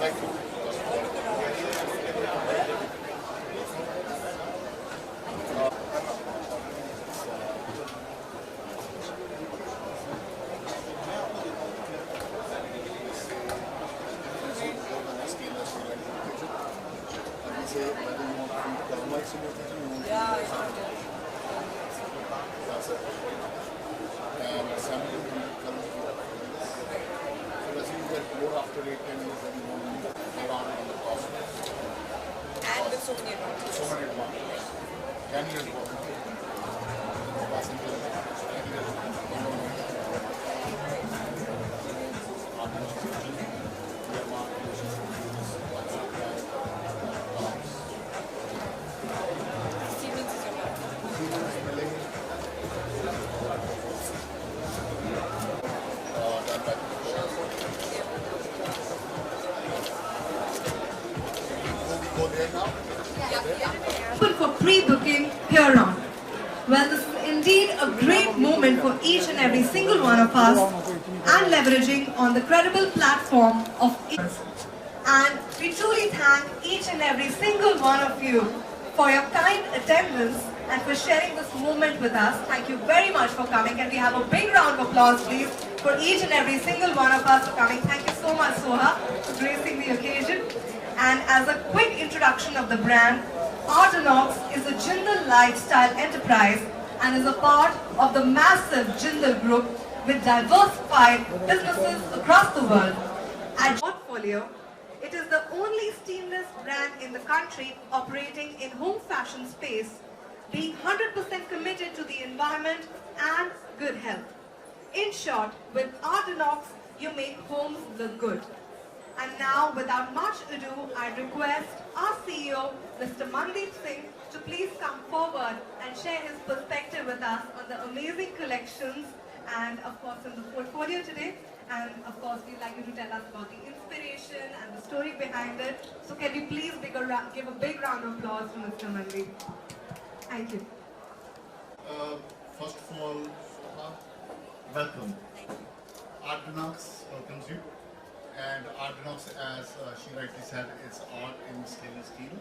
Thank you. And assembly so let's see that more after 8, 10 years and you want to add on the cost. And with so many advantages. So many advantages. 10 years working. Passing to 10 years. Siemens is your lab. Go there now. Open for pre-booking here on. Well, this is indeed a great moment for each and every single one of us and leveraging on the credible platform of and we truly thank each and every single one of you for your kind attendance and for sharing this moment with us. Thank you very much for coming. Can we have a big round of applause please for each and every single one of us for coming. Thank you so much, Soha, for gracing the occasion. And as a quick introduction of the brand, Artinox is a Jindal lifestyle enterprise and is a part of the massive Jindal Group with diversified businesses across the world. At portfolio, it is the only stainless brand in the country operating in home fashion space, being 100% committed to the environment and good health. In short, with Artinox, you make homes look good. And now, without much ado, I request our CEO, Mr. Mandeep Singh, to please come forward and share his perspective with us on the amazing collections and, of course, in the portfolio today. And, of course, we'd like you to tell us about the inspiration and the story behind it. So, can we please give a big round of applause to Mr. Mandeep? Thank you. First of all, Soha, welcome. Artinox welcomes you. And Artinox, as she rightly said, is art in stainless steel.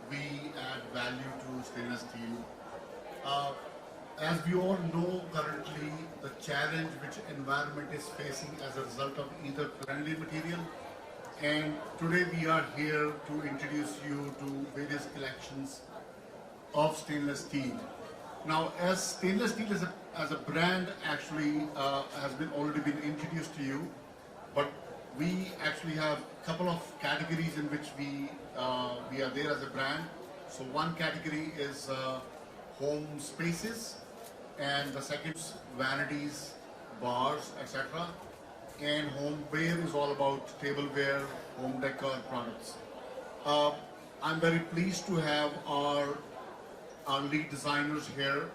We add value to stainless steel. As we all know currently, the challenge which environment is facing as a result of either friendly material, and today we are here to introduce you to various collections of stainless steel. Now, as stainless steel as a brand actually has already been introduced to you, but we actually have a couple of categories in which we are there as a brand. So one category is home spaces, and the second is vanities, bars, etc. And homeware is all about tableware, home decor products. I'm very pleased to have our lead designers here,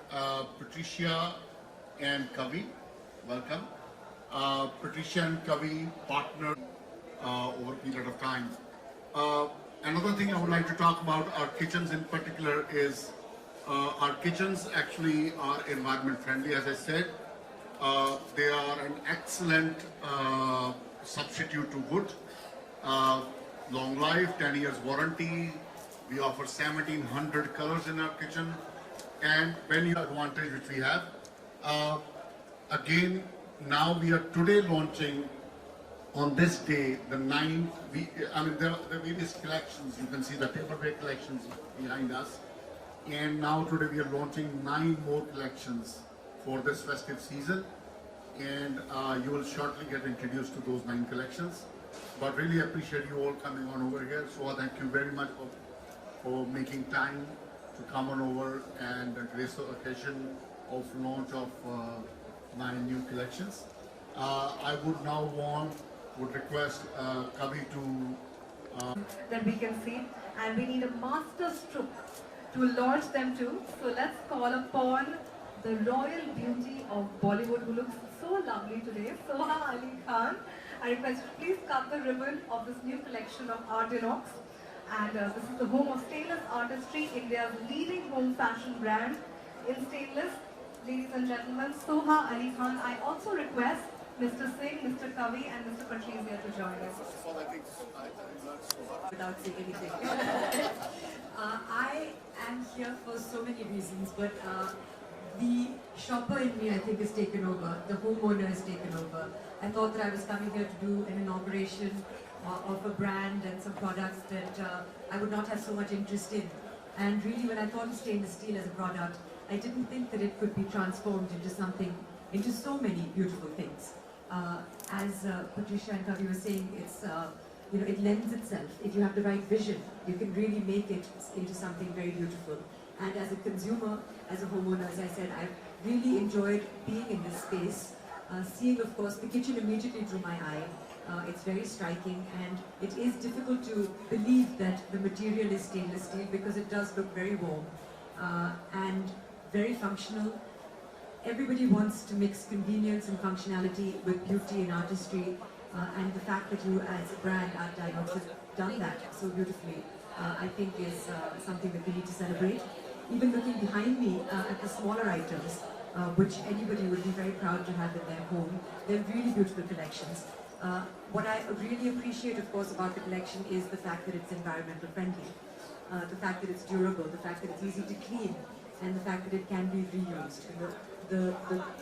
Patricia and Kavi. Welcome. Patricia and Kavi partner over a period of time. Another thing I would like to talk about our kitchens in particular is our kitchens actually are environment friendly. As I said, they are an excellent substitute to wood. Long life, 10 years warranty. We offer 1700 colors in our kitchen, and many advantage which we have. Again, now we are today launching on this day the there are various collections. You can see the tableware collections behind us, and now today we are launching 9 more collections for this festive season, and you will shortly get introduced to those 9 collections. But really appreciate you all coming on over here. So thank you very much for making time to come on over and grace the occasion of launch of 9 new collections. I would request Kavi to that we can see, and we need a master stroke to launch them too. So let's call upon the royal beauty of Bollywood, who looks so lovely today, Soha Ali Khan. I request you to please cut the ribbon of this new collection of Artinox. And this is the home of stainless artistry, India's leading home fashion brand in stainless. Ladies and gentlemen, Soha Ali Khan. I also request Mr. Singh, Mr. Kavi, and Mr. Patrizia to join us. First of all, I think I learned so much. Without saying anything. I am here for so many reasons, but the shopper in me, I think, has taken over. The homeowner has taken over. I thought that I was coming here to do an inauguration of a brand and some products that I would not have so much interest in. And really, when I thought of stainless steel as a product, I didn't think that it could be transformed into something, into so many beautiful things. As Patricia and Kavi were saying, it's it lends itself. If you have the right vision, you can really make it into something very beautiful. And as a consumer, as a homeowner, as I said, I've really enjoyed being in this space. Seeing, of course, the kitchen immediately drew my eye. It's very striking, and it is difficult to believe that the material is stainless steel because it does look very warm and very functional. Everybody wants to mix convenience and functionality with beauty and artistry, and the fact that you as a brand, Art Dinox, have done that so beautifully, I think is something that we need to celebrate. Even looking behind me at the smaller items, which anybody would be very proud to have in their home, they're really beautiful collections. What I really appreciate, of course, about the collection is the fact that it's environmental friendly, the fact that it's durable, the fact that it's easy to clean, and the fact that it can be reused. The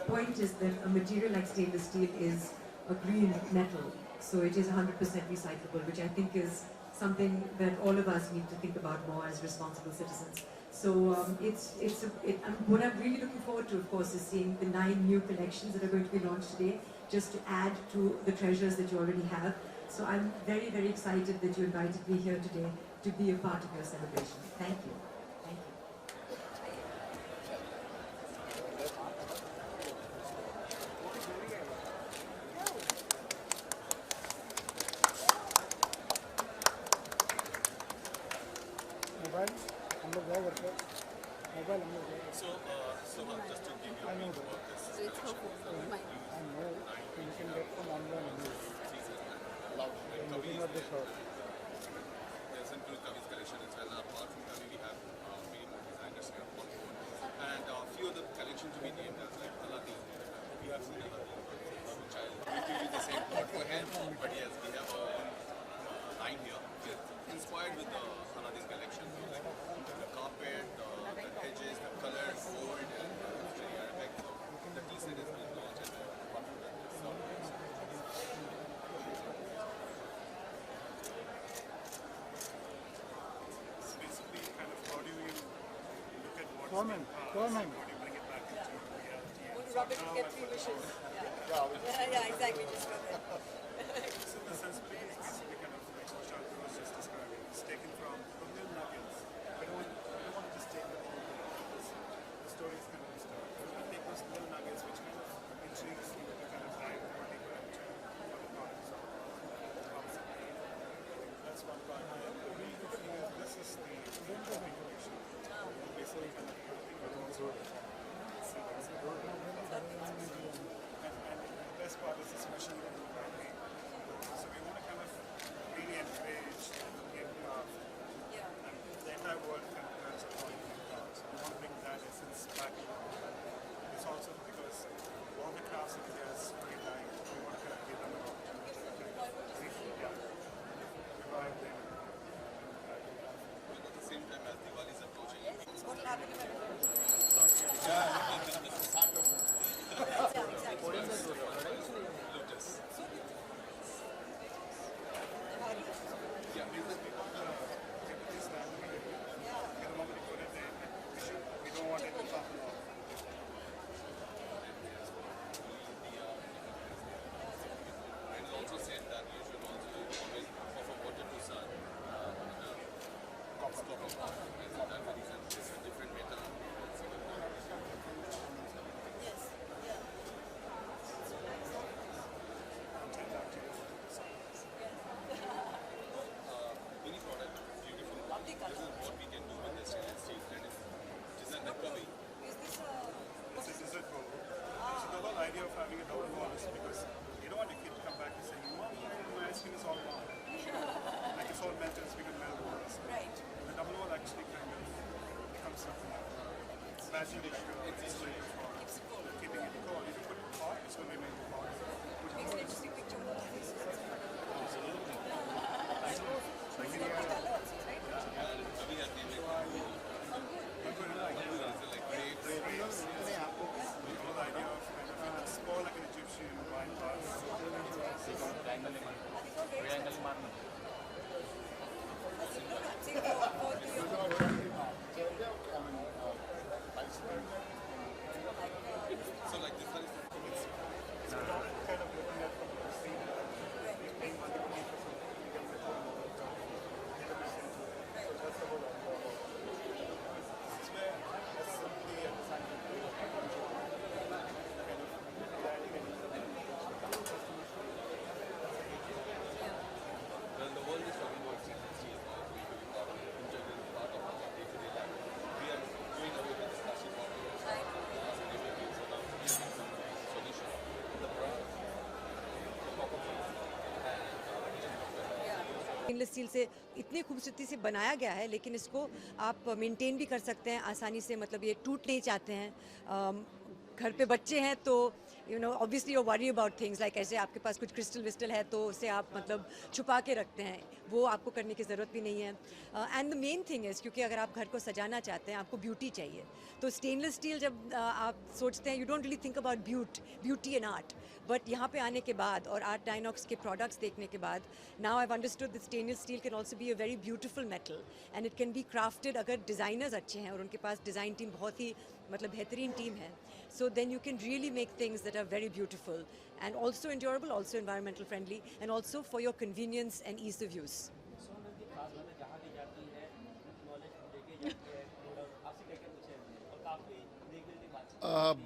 point is that a material like stainless steel is a green metal, so it is 100% recyclable, which I think is something that all of us need to think about more as responsible citizens. So what I'm really looking forward to, of course, is seeing the 9 new collections that are going to be launched today, just to add to the treasures that you already have. So I'm very, very excited that you invited me here today to be a part of your celebration. Thank you. Thank you. Mobile हम लोग गए घर पे mobile हम लोग गए So just to give you a brief about this I know you can get from online only. Looking at the shop. There's a new Kavi's collection as well. Apart from Kavi, we have many more designers here on board. And a few other collections to be named as like Aladi. We have seen Aladi, which I'll give you the same part for him. But yes, we have a line here. It's inspired with the Aladi's collection. Like the carpet, the edges, the colors, gold, and very Arabic. So the tea set is being launched as a part of that. So, basically kind of how do you look at what's Comment, been passed, comment. how do you bring it back into reality? And Want to so rub it now to get as 3 a- wishes. Yeah, exactly. Just rub it. So the sensibility is basically kind of like what Shantanu was just describing. It's taken from the little nuggets. I don't want to just take the whole thing because the story is kind of disturbed. I want to take those little nuggets which kind of intrigues you to kind of dive more deeper into what the products are. That's one part. The other really good thing is this is the configuration. Basically kind of putting it also. And the best part is this machine that we are making. So we want to kind of really encourage the Indian craft Yeah. and the entire world kind of learns about Indian craft. So we want to bring that essence back in. It's also because all the crafts in India is very dying. We want to kind of give them an opportunity to kind of revive them. at the same time as Diwali is approaching, What will happen if I don't? Lotus. Yeah, because people typically stand in it. The moment you put it there, we don't want it to topple off. And it's also said that you should also always offer water to sun. Copper pot. As in that reason, it's a different metal. Mini product, beautiful. Lovely This color. is what we can do with this stainless steel. That is designed by Kavi. Is this a... It's a dessert bowl. So the whole idea of having a double wall is because you don't want your kid to come back and say, Mom, my ice cream is all gone. Like it's all melted, it's become melted. Right. The double wall actually kind of becomes something magic, like a history for Keeps it cold. keeping it cold. If you put it hot, it's going to remain hot. Put it takes an interesting picture with all the faces. More like an Egyptian wine glass. Stainless steel से इतनी खूबसूरती से बनाया गया है, लेकिन इसको आप मेंटेन भी कर सकते हैं आसानी से, मतलब ये टूट नहीं चाहते हैं। घर पे बच्चे हैं तो obviously you worry about things like ऐसे आपके पास कुछ क्रिस्टल विस्टल है तो उसे आप मतलब छुपा के रखते हैं, वो आपको करने की ज़रूरत भी नहीं है। And the main thing is क्योंकि अगर आप घर को सजाना चाहते हैं, आपको ब्यूटी चाहिए, तो स्टेनलेस स्टील जब आप सोचते हैं, you don't really think about beauty and art, but यहाँ पे आने के बाद और आर्ट डायनॉक्स के प्रोडक्ट्स देखने के बाद now I have understood that stainless steel can also be a very beautiful metal and it can be crafted अगर डिज़ाइनर्स अच्छे हैं और उनके पास डिज़ाइन टीम बहुत ही मतलब बेहतरीन टीम है, so then you can really make things that are very beautiful and also endurable, also environmental friendly and also for your convenience and ease of use.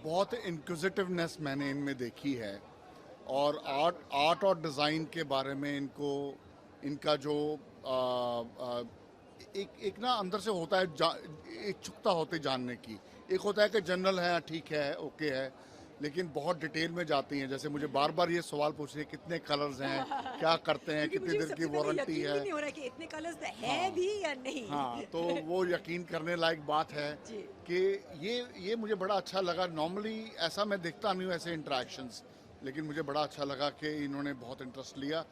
बहुत इंक्विजिटिवनेस मैंने इनमें देखी है और आर्ट और डिज़ाइन के बारे में इनका जो एक ना अंदर से होता है इच्छुकता होती जानने की। एक होता है कि जनरल है, ठीक है, ओके है, लेकिन बहुत डिटेल में जाती हैं। जैसे मुझे बार बार ये सवाल पूछ रहे हैं कितने कलर्स हैं, क्या करते हैं, कितनी देर की वारंटी है। नहीं हो रहा है कि इतने कलर्स हैं भी या नहीं। हाँ, तो वो यकीन करने लायक बात है कि ये मुझे बड़ा अच्छा लगा। नॉर्मली ऐसा मैं देखता नहीं हूँ ऐसे इंटरेक्शंस, लेकिन मुझे बड़ा अच्छा लगा कि इन्होंने बहुत इंटरेस्ट लिया।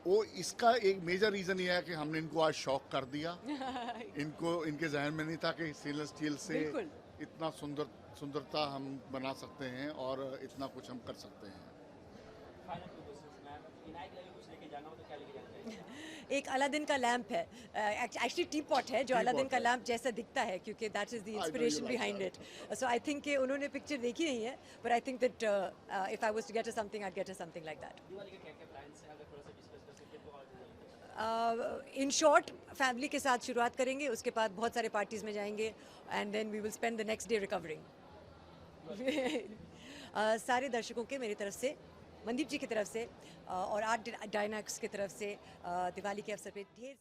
वो इसका एक मेजर रीज़न ये है कि हमने इनको आज शॉक कर दिया। इनके जहन में नहीं था कि स्टेनलेस स्टील से इतना सुंदरता हम बना सकते हैं और इतना कुछ हम कर सकते हैं। एक अलादीन का लैंप है, एक्चुअली टी पॉट है जो अलादीन का लैंप जैसा दिखता है, क्योंकि that is the inspiration behind it. So I think कि उन्होंने पिक्चर देखी नहीं है, but I think that if I was to get something I get something like that. In short family के साथ शुरुआत करेंगे, उसके बाद बहुत सारे पार्टीज़ में जाएंगे and then we will spend the next day recovering. सारे दर्शकों के मेरी तरफ से, मनदीप जी की तरफ से और आर्ट डायनॉक्स की तरफ से दिवाली के अवसर पे ढेर